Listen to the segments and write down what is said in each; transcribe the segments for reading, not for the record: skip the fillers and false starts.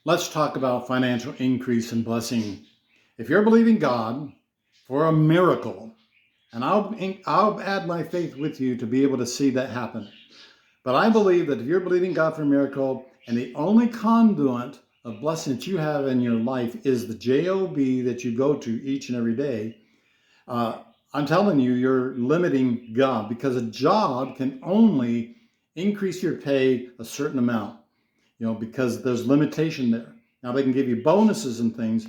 Let's talk about financial increase and blessing. If you're believing God for a miracle, and I'll add my faith with you to be able to see that happen. But I believe that if you're believing God for a miracle and the only conduit of blessing that you have in your life is the job that you go to each and every day, uh, I'm telling you, you're limiting God, because a job can only increase your pay a certain amount, because there's limitation there. Now they can give you bonuses and things,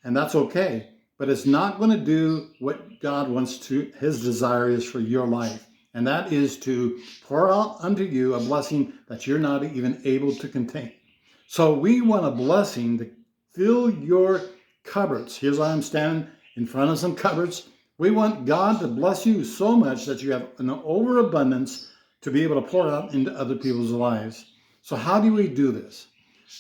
and that's okay, but it's not going to do what God wants to, his desire is for your life. And that is to pour out unto you a blessing that you're not even able to contain. So we want a blessing to fill your cupboards. Here's why I'm standing in front of some cupboards. We want God to bless you so much that you have an overabundance to be able to pour out into other people's lives. So how do we do this?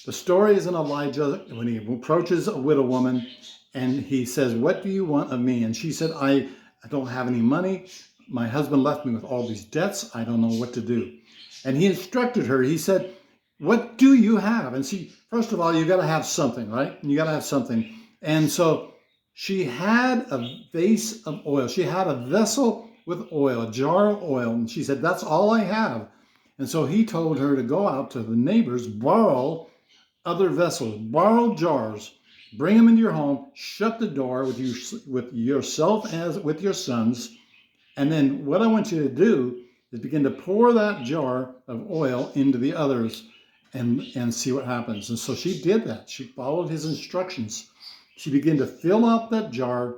The story is in Elijah when he approaches a widow woman and he says, "What do you want of me?" And she said, I don't have any money. My husband left me with all these debts. I don't know what to do. And he instructed her. He said, "What do you have?" And see, first of all, you got to have something, right? You got to have something. And so she had a vase of oil. She had a vessel with oil, a jar of oil. And she said, "That's all I have." And so he told her to go out to the neighbors, borrow other vessels, borrow jars, bring them into your home, shut the door with yourself as with your sons. And then what I want you to do is begin to pour that jar of oil into the others and see what happens. And so she did that. She followed his instructions. She began to fill up that jar,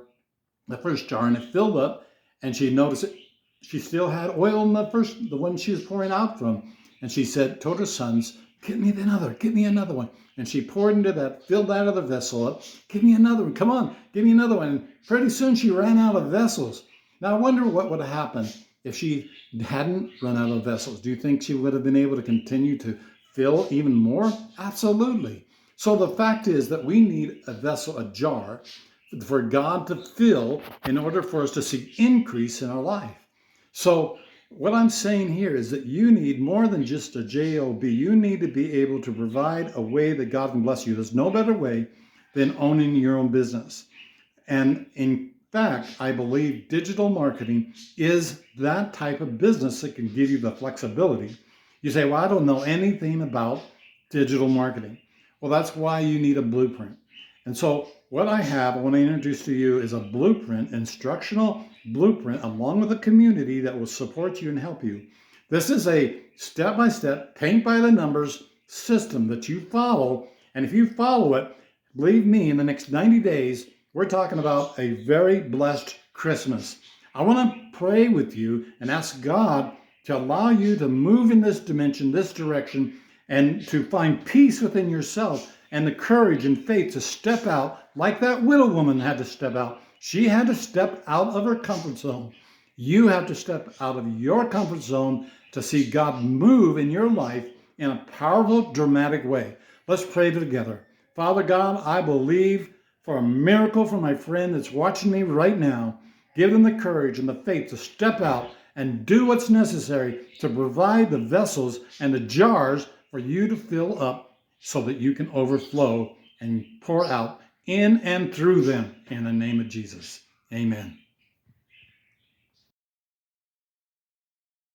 the first jar, and it filled up. And she noticed it. She still had oil in the one she was pouring out from. And she told her sons, "Get me another one." And she poured into that, filled that other vessel up. "Give me another one. Come on, give me another one." And pretty soon she ran out of vessels. Now I wonder what would have happened if she hadn't run out of vessels. Do you think she would have been able to continue to fill even more? Absolutely. So the fact is that we need a vessel, a jar, for God to fill in order for us to see increase in our life. So what I'm saying here is that you need more than just a job. You need to be able to provide a way that God can bless you. There's no better way than owning your own business. And in fact, I believe digital marketing is that type of business that can give you the flexibility. You say, "Well, I don't know anything about digital marketing." Well, that's why you need a blueprint. And so what I want to introduce to you is a blueprint, instructional blueprint, along with a community that will support you and help you. This is a step-by-step, paint by the numbers system that you follow. And if you follow it, believe me, in the next 90 days, we're talking about a very blessed Christmas. I want to pray with you and ask God to allow you to move in this dimension, this direction, and to find peace within yourself and the courage and faith to step out like that widow woman had to step out. She had to step out of her comfort zone. You have to step out of your comfort zone to see God move in your life in a powerful, dramatic way. Let's pray together. Father God, I believe for a miracle for my friend that's watching me right now. Give them the courage and the faith to step out and do what's necessary to provide the vessels and the jars for you to fill up so that you can overflow and pour out in and through them in the name of Jesus. Amen.